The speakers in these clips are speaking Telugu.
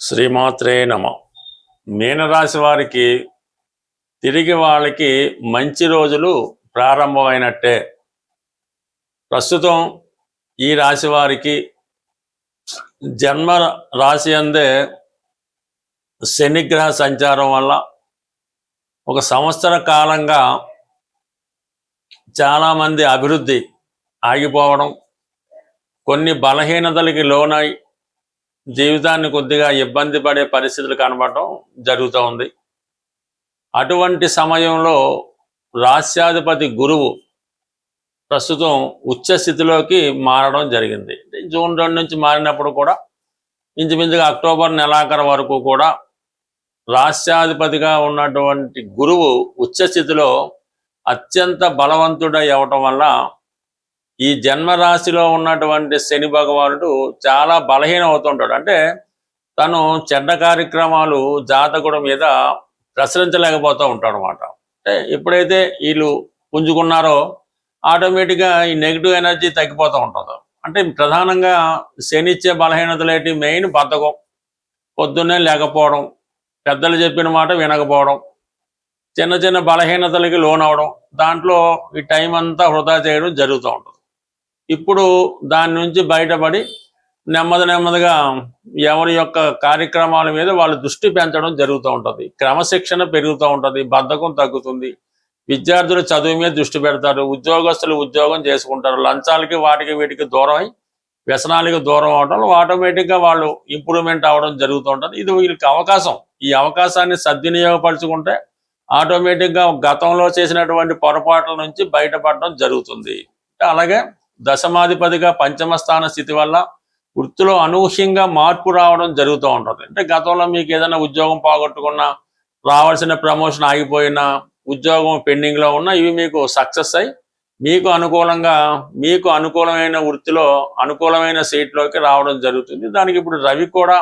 శ్రీమాత్రే నమ. మీనరాశి వారికి తిరిగి వాళ్ళకి మంచి రోజులు ప్రారంభమైనట్టే. ప్రస్తుతం ఈ రాశి వారికి జన్మ రాశి అందే శనిగ్రహ సంచారం వల్ల ఒక సంవత్సర కాలంగా చాలామంది అభివృద్ధి ఆగిపోవడం, కొన్ని బలహీనతలకి లోనై జీవితాన్ని కొద్దిగా ఇబ్బంది పడే పరిస్థితులు కనబడటం జరుగుతూ ఉంది. అటువంటి సమయంలో రాశ్యాధిపతి గురువు ప్రస్తుతం ఉచ్చ స్థితిలోకి మారడం జరిగింది. జూన్ 2 నుంచి మారినప్పుడు కూడా ఇంచుమించుగా అక్టోబర్ నెలాఖరు వరకు కూడా రాశ్యాధిపతిగా ఉన్నటువంటి గురువు ఉచ్చ స్థితిలో అత్యంత బలవంతుడై అవటం వల్ల ఈ జన్మరాశిలో ఉన్నటువంటి శని భగవానుడు చాలా బలహీనం అవుతుంటాడు. అంటే తను చెడ్డ కార్యక్రమాలు జాతకుడి మీద ప్రసరించలేకపోతూ ఉంటాడు అనమాట. అంటే ఎప్పుడైతే వీళ్ళు పుంజుకున్నారో ఆటోమేటిక్గా ఈ నెగిటివ్ ఎనర్జీ తగ్గిపోతూ ఉంటుంది. అంటే ప్రధానంగా శని ఇచ్చే బలహీనతలు ఏంటి? మెయిన్ బద్ధకం, పొద్దున్నే లేకపోవడం, పెద్దలు చెప్పిన మాట వినకపోవడం, చిన్న చిన్న బలహీనతలకి లోనవడం, దాంట్లో ఈ టైం అంతా వృధా చేయడం జరుగుతూ ఉంటుంది. ఇప్పుడు దాని నుంచి బయటపడి నెమ్మదిగా ఎవరి యొక్క కార్యక్రమాల మీద వాళ్ళు దృష్టి పెంచడం జరుగుతూ ఉంటుంది. క్రమశిక్షణ పెరుగుతూ ఉంటుంది, బద్ధకం తగ్గుతుంది, విద్యార్థులు చదువు మీద దృష్టి పెడతారు, ఉద్యోగస్తులు ఉద్యోగం చేసుకుంటారు, లంచాలకి వాటికి వీటికి దూరం అయి వ్యసనాలకి దూరం అవడం ఆటోమేటిక్గా వాళ్ళు ఇంప్రూవ్మెంట్ అవ్వడం జరుగుతూ ఉంటుంది. ఇది వీళ్ళకి అవకాశం. ఈ అవకాశాన్ని సద్వినియోగపరుచుకుంటే ఆటోమేటిక్గా గతంలో చేసినటువంటి పొరపాట్ల నుంచి బయటపడడం జరుగుతుంది. అలాగే దశమాధిపతిగా పంచమ స్థాన స్థితి వల్ల వృత్తిలో అనూహ్యంగా మార్పు రావడం జరుగుతూ ఉంటుంది. అంటే గతంలో మీకు ఏదైనా ఉద్యోగం పోగొట్టుకున్నా, రావాల్సిన ప్రమోషన్ ఆగిపోయినా, ఉద్యోగం పెండింగ్లో ఉన్నా ఇవి మీకు సక్సెస్ అయ్యి మీకు అనుకూలమైన వృత్తిలో అనుకూలమైన సీట్లోకి రావడం జరుగుతుంది. దానికి ఇప్పుడు రవి కూడా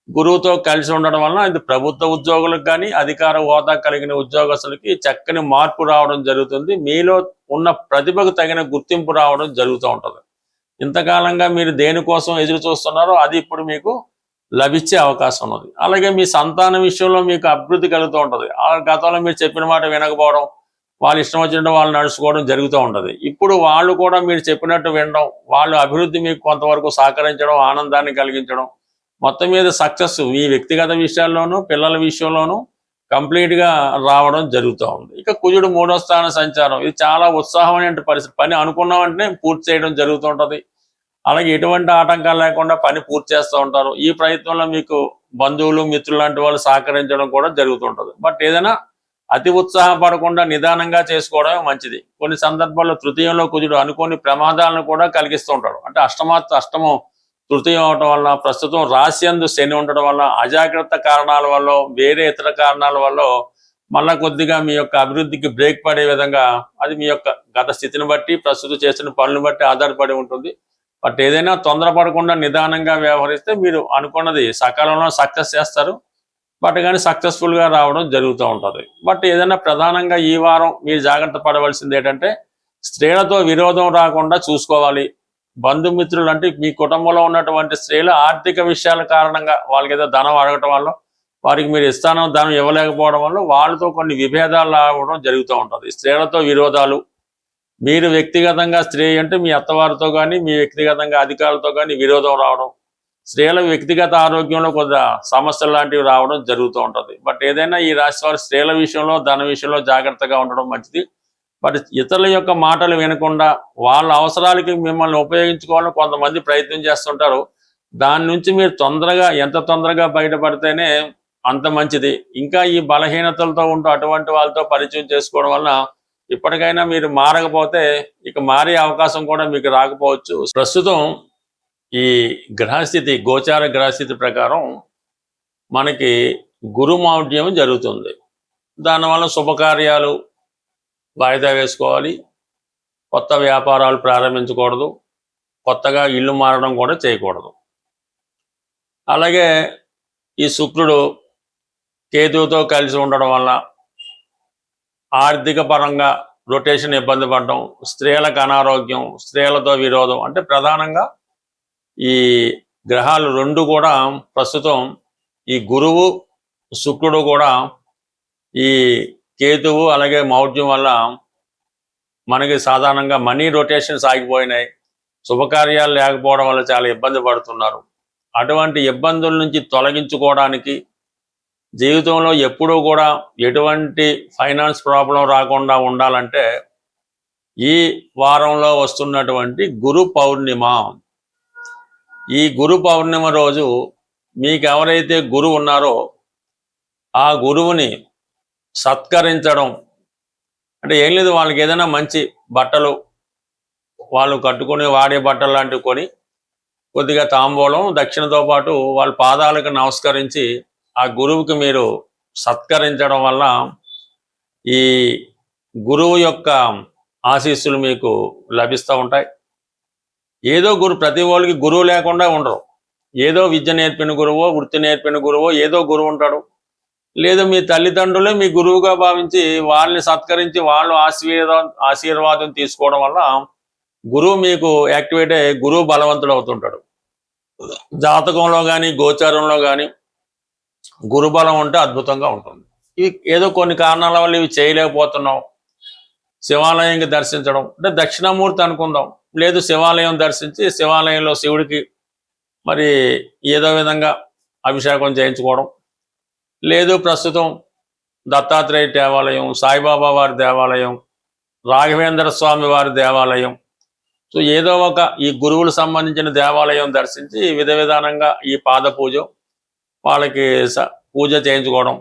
గురువుతో కలిసి ఉండడం వలన ఇది ప్రభుత్వ ఉద్యోగులకు కానీ అధికార హోదా కలిగిన ఉద్యోగస్తులకి చక్కని మార్పు రావడం జరుగుతుంది. మీలో ఉన్న ప్రతిభకు తగిన గుర్తింపు రావడం జరుగుతూ ఉంటుంది. ఇంతకాలంగా మీరు దేనికోసం ఎదురు చూస్తున్నారో అది ఇప్పుడు మీకు లభించే అవకాశం ఉన్నది. అలాగే మీ సంతానం విషయంలో మీకు అభివృద్ధి కలుగుతూ ఉంటుంది. గతంలో మీరు చెప్పిన మాట వినకపోవడం, వాళ్ళు ఇష్టం వచ్చినట్టు వాళ్ళు నడుచుకోవడం జరుగుతూ ఉంటుంది. ఇప్పుడు వాళ్ళు కూడా మీరు చెప్పినట్టు వినడం, వాళ్ళు అభివృద్ధి మీకు కొంతవరకు సహకరించడం, ఆనందాన్ని కలిగించడం, మొత్తం మీద సక్సెస్ మీ వ్యక్తిగత విషయాల్లోనూ పిల్లల విషయంలోనూ కంప్లీట్గా రావడం జరుగుతూ ఉంది. ఇక కుజుడు 3వ స్థాన సంచారం, ఇది చాలా ఉత్సాహమైన పరిస్థితి. పని అనుకున్న వెంటనే పూర్తి చేయడం జరుగుతూ ఉంటుంది. అలాగే ఎటువంటి ఆటంకాలు లేకుండా పని పూర్తి చేస్తూ ఉంటారు. ఈ ప్రయత్నంలో మీకు బంధువులు మిత్రులు లాంటి వాళ్ళు సహకరించడం కూడా జరుగుతుంటుంది. బట్ ఏదైనా అతి ఉత్సాహపడకుండా నిదానంగా చేసుకోవడమే మంచిది. కొన్ని సందర్భాల్లో తృతీయంలో కుజుడు అనుకోని ప్రమాదాలను కూడా కలిగిస్తూ ఉంటాడు. అంటే అష్టమం తృతీయం అవటం వల్ల, ప్రస్తుతం రాశ్యందు శని ఉండడం వల్ల, అజాగ్రత్త కారణాల వల్ల, వేరే ఇతర కారణాల వల్ల మళ్ళా కొద్దిగా మీ యొక్క అభివృద్ధికి బ్రేక్ పడే విధంగా అది మీ యొక్క గత స్థితిని బట్టి, ప్రస్తుతం చేసిన పనులను బట్టి ఆధారపడి ఉంటుంది. బట్ ఏదైనా తొందరపడకుండా నిదానంగా వ్యవహరిస్తే మీరు అనుకున్నది సకాలంలో సక్సెస్ చేస్తారు. బట్ కానీ సక్సెస్ఫుల్గా రావడం జరుగుతూ ఉంటుంది. బట్ ఏదైనా ప్రధానంగా ఈ వారం మీరు జాగ్రత్త పడవలసింది ఏంటంటే స్త్రీలతో విరోధం రాకుండా చూసుకోవాలి. బంధుమిత్రులు అంటే మీ కుటుంబంలో ఉన్నటువంటి స్త్రీలు ఆర్థిక విషయాల కారణంగా వాళ్ళకి ఏదో ధనం అడగటం వల్ల, వారికి మీరు ఇస్తానో ధనం ఇవ్వలేకపోవడం వల్ల వాళ్ళతో కొన్ని విభేదాలు రావడం జరుగుతూ ఉంటుంది. స్త్రీలతో విరోధాలు, మీరు వ్యక్తిగతంగా స్త్రీ అంటే మీ అత్తవారితో కానీ మీ వ్యక్తిగతంగా అధికారులతో కానీ విరోధం రావడం, స్త్రీల వ్యక్తిగత ఆరోగ్యంలో కొద్దిగా సమస్యలు లాంటివి రావడం జరుగుతూ ఉంటుంది. బట్ ఏదైనా ఈ రాశి వారి స్త్రీల విషయంలో ధన విషయంలో జాగ్రత్తగా ఉండడం మంచిది. బట్ ఇతరుల యొక్క మాటలు వినకుండా వాళ్ళ అవసరాలకి మిమ్మల్ని ఉపయోగించుకోవాలని కొంతమంది ప్రయత్నం చేస్తుంటారు. దాని నుంచి మీరు ఎంత తొందరగా బయటపడితేనే అంత మంచిది. ఇంకా ఈ బలహీనతలతో ఉంటూ అటువంటి వాళ్ళతో పరిచయం చేసుకోవడం వలన ఇప్పటికైనా మీరు మారకపోతే ఇక మారే అవకాశం కూడా మీకు రాకపోవచ్చు. ప్రస్తుతం ఈ గ్రహస్థితి, గోచార గ్రహస్థితి ప్రకారం మనకి గురుమౌఢ్యం జరుగుతుంది. దానివల్ల శుభకార్యాలు వాయిదా వేసుకోవాలి, కొత్త వ్యాపారాలు ప్రారంభించకూడదు, కొత్తగా ఇల్లు మారడం కూడా చేయకూడదు. అలాగే ఈ శుక్రుడు కేతువుతో కలిసి ఉండడం వల్ల ఆర్థిక పరంగా రొటేషన్ ఇబ్బంది పడడం, స్త్రీలకు అనారోగ్యం, స్త్రీలతో విరోధం, అంటే ప్రధానంగా ఈ గ్రహాలు 2 కూడా ప్రస్తుతం ఈ గురువు శుక్రుడు కూడా ఈ కేతువు అలాగే మౌఢ్యం వల్ల మనకి సాధారణంగా మనీ రొటేషన్స్ ఆగిపోయినాయి, శుభకార్యాలు లేకపోవడం వల్ల చాలా ఇబ్బంది పడుతున్నారు. అటువంటి ఇబ్బందుల నుంచి తొలగించుకోవడానికి, జీవితంలో ఎప్పుడూ కూడా ఎటువంటి ఫైనాన్స్ ప్రాబ్లం రాకుండా ఉండాలంటే ఈ వారంలో వస్తున్నటువంటి గురు పౌర్ణిమ, ఈ గురు పౌర్ణిమ రోజు మీకు ఎవరైతే గురువు ఉన్నారో ఆ గురువుని సత్కరించడం అంటే ఏం లేదు, వాళ్ళకి ఏదైనా మంచి బట్టలు వాళ్ళు కట్టుకొని వాడే బట్టలు లాంటివి కొని కొద్దిగా తాంబూలం దక్షిణతో పాటు వాళ్ళ పాదాలకు నమస్కరించి ఆ గురువుకి మీరు సత్కరించడం వల్ల ఈ గురువు యొక్క ఆశీస్సులు మీకు లభిస్తూ ఉంటాయి. ఏదో ప్రతి వాళ్ళకి గురువు లేకుండా ఉండరు. ఏదో విద్య నేర్పిన గురువో, వృత్తి నేర్పిన గురువో ఏదో గురువు ఉంటాడు. లేదు మీ తల్లిదండ్రులే మీ గురువుగా భావించి వాళ్ళని సత్కరించి వాళ్ళు ఆశీర్వాదం తీసుకోవడం వల్ల గురువు మీకు యాక్టివేట్ అయ్యి గురువు బలవంతుడు అవుతుంటాడు. జాతకంలో కానీ గోచారంలో కానీ గురుబలం ఉంటే అద్భుతంగా ఉంటుంది. ఇవి ఏదో కొన్ని కారణాల వల్ల ఇవి చేయలేకపోతున్నాం. శివాలయంకి దర్శించడం అంటే దక్షిణామూర్తి అనుకుందాం, లేదు శివాలయం దర్శించి శివాలయంలో శివుడికి మరి ఏదో విధంగా అభిషేకం చేయించుకోవడం, లేదు ప్రస్తుతం దత్తాత్రేయ దేవాలయం, సాయిబాబా వారి దేవాలయం, రాఘవేంద్ర స్వామి వారి దేవాలయం, సో ఏదో ఒక ఈ గురువులకు సంబంధించిన దేవాలయం దర్శించి విధానంగా ఈ పాద పూజ వాళ్ళకి పూజ చేయించుకోవడం,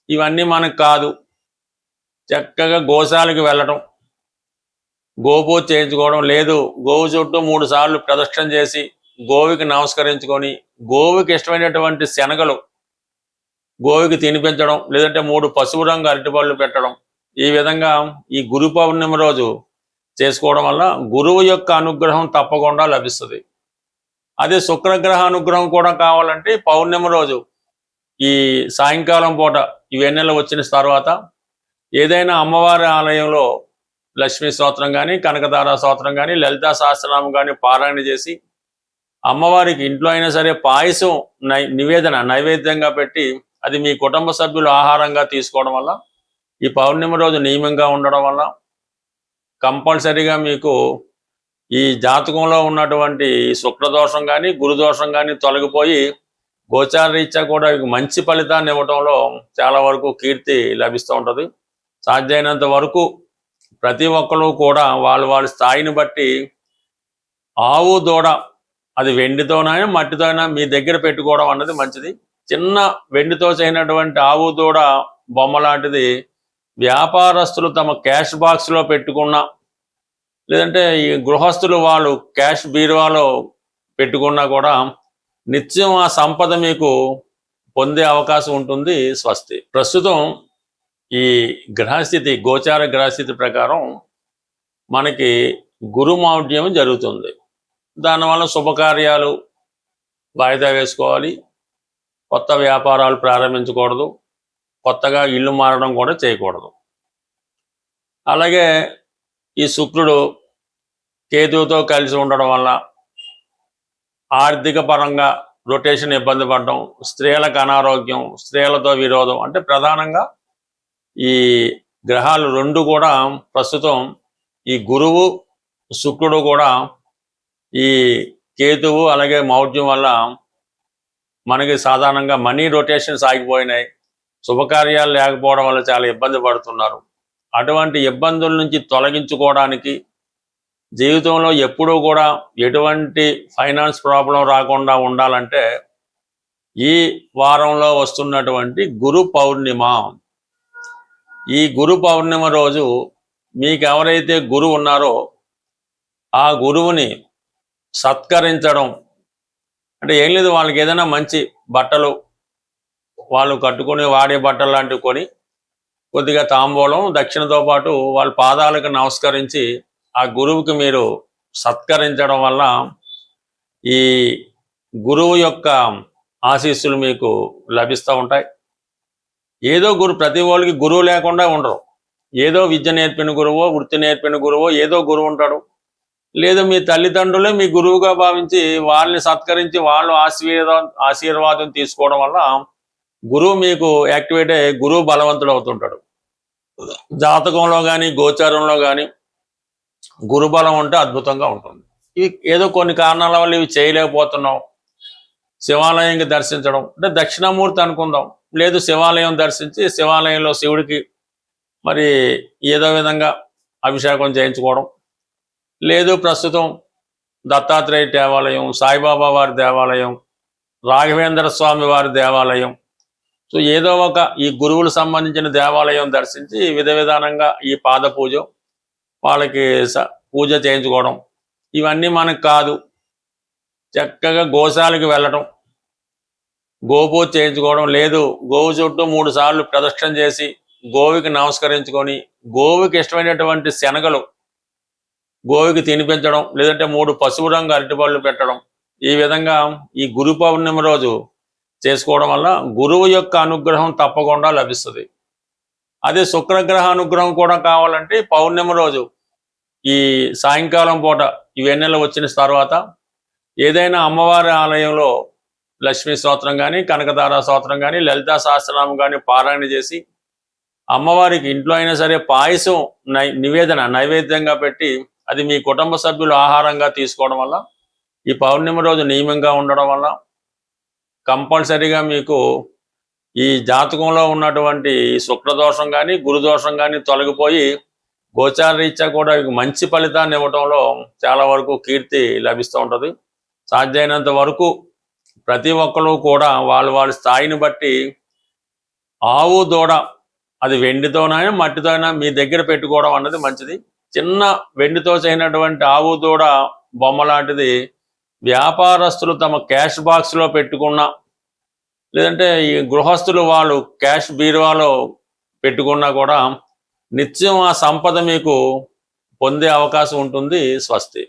ఇవన్నీ మనకు కాదు. చక్కగా గోశాలకు వెళ్ళడం, గోపూజ చేయించుకోవడం, లేదు గోవు చుట్టూ 3 సార్లు ప్రదక్షిణ చేసి గోవుకి నమస్కరించుకొని గోవుకి ఇష్టమైనటువంటి శనగలు గోవుకి తినిపించడం, లేదంటే 3 పసుపు రంగు అరటిపళ్ళు పెట్టడం, ఈ విధంగా ఈ గురు పౌర్ణమి రోజు చేసుకోవడం వల్ల గురువు యొక్క అనుగ్రహం తప్పకుండా లభిస్తుంది. అదే శుక్రగ్రహ అనుగ్రహం కూడా కావాలంటే పౌర్ణమి రోజు ఈ సాయంకాలం పూట ఈ వెన్నెల వచ్చిన తర్వాత ఏదైనా అమ్మవారి ఆలయంలో లక్ష్మీ స్తోత్రం కానీ, కనకదార స్తోత్రం కానీ, లలితా సహస్రనామం కానీ పారాయణ చేసి అమ్మవారికి ఇంట్లో అయినా సరే పాయసం నైవేద్యంగా పెట్టి అది మీ కుటుంబ సభ్యులు ఆహారంగా తీసుకోవడం వల్ల ఈ పౌర్ణమి రోజు నియమంగా ఉండడం వల్ల కంపల్సరీగా మీకు ఈ జాతకంలో ఉన్నటువంటి శుక్రదోషం కానీ గురుదోషం కానీ తొలగిపోయి గోచార రీత్యా కూడా మంచి ఫలితాన్ని ఇవ్వడంలో చాలా వరకు కీర్తి లభిస్తూ ఉంటుంది. సాధ్యమైనంత వరకు ప్రతి ఒక్కరు కూడా వాళ్ళ స్థాయిని బట్టి ఆవు దూడ అది వెండితోనైనా మట్టితోనైనా మీ దగ్గర పెట్టుకోవడం అన్నది మంచిది. చిన్న వెండితో చేయనటువంటి ఆవు దూడ బొమ్మ లాంటిది వ్యాపారస్తులు తమ క్యాష్ బాక్స్లో పెట్టుకున్నా, లేదంటే ఈ గృహస్థులు వాళ్ళు క్యాష్ బీరువాలో పెట్టుకున్నా కూడా నిత్యం ఆ సంపద మీకు పొందే అవకాశం ఉంటుంది. స్వస్తి. ప్రస్తుతం ఈ గ్రహస్థితి గోచార గ్రహస్థితి ప్రకారం మనకి గురుమౌఢ్యం జరుగుతుంది. దానివల్ల శుభకార్యాలు వాయిదా వేసుకోవాలి, కొత్త వ్యాపారాలు ప్రారంభించకూడదు, కొత్తగా ఇల్లు మారడం కూడా చేయకూడదు. అలాగే ఈ శుక్రుడు కేతువుతో కలిసి ఉండడం వల్ల ఆర్థిక పరంగా రొటేషన్ ఇబ్బంది పడడం, స్త్రీలకు అనారోగ్యం, స్త్రీలతో విరోధం, అంటే ప్రధానంగా ఈ గ్రహాలు 2 కూడా ప్రస్తుతం ఈ గురువు శుక్రుడు కూడా ఈ కేతువు అలాగే మౌఢ్యం వల్ల మనకి సాధారణంగా మనీ రొటేషన్స్ ఆగిపోయినాయి, శుభకార్యాలు లేకపోవడం వల్ల చాలా ఇబ్బంది పడుతున్నారు. అటువంటి ఇబ్బందుల నుంచి తొలగించుకోవడానికి, జీవితంలో ఎప్పుడూ కూడా ఎటువంటి ఫైనాన్స్ ప్రాబ్లం రాకుండా ఉండాలంటే ఈ వారంలో వస్తున్నటువంటి గురు పౌర్ణిమ, ఈ గురు పౌర్ణిమ రోజు మీకు ఎవరైతే గురువు ఉన్నారో ఆ గురువుని సత్కరించడం అంటే ఏం లేదు, వాళ్ళకి ఏదైనా మంచి బట్టలు వాళ్ళు కట్టుకొని వాడే బట్టలు లాంటివి కొని కొద్దిగా తాంబూలం దక్షిణతో పాటు వాళ్ళ పాదాలకు నమస్కరించి ఆ గురువుకి మీరు సత్కరించడం వల్ల ఈ గురువు యొక్క ఆశీస్సులు మీకు లభిస్తూ ఉంటాయి. ఏదో ప్రతి వాళ్ళకి గురువు లేకుండా ఉండరు. ఏదో విద్య నేర్పిన గురువో, వృత్తి నేర్పిన గురువో ఏదో గురువు ఉంటాడు. లేదు మీ తల్లిదండ్రులే మీ గురువుగా భావించి వాళ్ళని సత్కరించి వాళ్ళు ఆశీర్వాదం తీసుకోవడం వల్ల గురువు మీకు యాక్టివేట్ అయ్యి గురువు బలవంతుడు అవుతుంటాడు. జాతకంలో కానీ గోచారంలో కానీ గురుబలం ఉంటే అద్భుతంగా ఉంటుంది. ఇవి ఏదో కొన్ని కారణాల వల్ల ఇవి చేయలేకపోతున్నాం. శివాలయంకి దర్శించడం అంటే దక్షిణామూర్తి అనుకుందాం, లేదు శివాలయం దర్శించి శివాలయంలో శివుడికి మరి ఏదో విధంగా అభిషేకం చేయించుకోవడం, లేదు ప్రస్తుతం దత్తాత్రేయ దేవాలయం, సాయిబాబా వారి దేవాలయం, రాఘవేంద్ర స్వామి వారి దేవాలయం, సో ఏదో ఒక ఈ గురువులకు సంబంధించిన దేవాలయం దర్శించి విధ విధానంగా ఈ పాద పూజ వాళ్ళకి పూజ చేయించుకోవడం, ఇవన్నీ మనకు కాదు. చక్కగా గోశాలకు వెళ్ళటం, గోపూజ చేయించుకోవడం, లేదు గోవు చుట్టూ 3 సార్లు ప్రదక్షిణ చేసి గోవుకి నమస్కరించుకొని గోవుకి ఇష్టమైనటువంటి శనగలు గోవుకి తినిపించడం, లేదంటే 3 పసుపు రంగు అరటిపళ్ళు పెట్టడం, ఈ విధంగా ఈ గురు పౌర్ణమి రోజు చేసుకోవడం వల్ల గురువు యొక్క అనుగ్రహం తప్పకుండా లభిస్తుంది. అదే శుక్రగ్రహ అనుగ్రహం కూడా కావాలంటే పౌర్ణమి రోజు ఈ సాయంకాలం పూట ఈ వెన్నెల వచ్చిన తర్వాత ఏదైనా అమ్మవారి ఆలయంలో లక్ష్మీ స్తోత్రం కానీ, కనకదార స్తోత్రం కానీ, లలితా సహస్రనామం కానీ పారాయణ చేసి అమ్మవారికి ఇంట్లో అయినా సరే పాయసం నైవేద్యంగా పెట్టి అది మీ కుటుంబ సభ్యులు ఆహారంగా తీసుకోవడం వల్ల ఈ పౌర్ణమి రోజు నియమంగా ఉండడం వల్ల కంపల్సరీగా మీకు ఈ జాతకంలో ఉన్నటువంటి శుక్రదోషం కానీ గురుదోషం కానీ తొలగిపోయి గోచార రీత్యా కూడా మంచి ఫలితాన్ని ఇవ్వడంలో చాలా వరకు కీర్తి లభిస్తూ ఉంటుంది. సాధ్యమైనంత వరకు ప్రతి ఒక్కరు కూడా వాళ్ళ స్థాయిని బట్టి ఆవు దూడ అది వెండితోనైనా మట్టితోనైనా మీ దగ్గర పెట్టుకోవడం అన్నది మంచిది. చిన్న వెండితో చేయనటువంటి ఆవు దూడ బొమ్మ లాంటిది వ్యాపారస్తులు తమ క్యాష్ బాక్స్లో పెట్టుకున్న, లేదంటే ఈ గృహస్థులు వాళ్ళు క్యాష్ బీరువాలో పెట్టుకున్నా కూడా నిత్యం ఆ సంపద మీకు పొందే అవకాశం ఉంటుంది. స్వస్తి.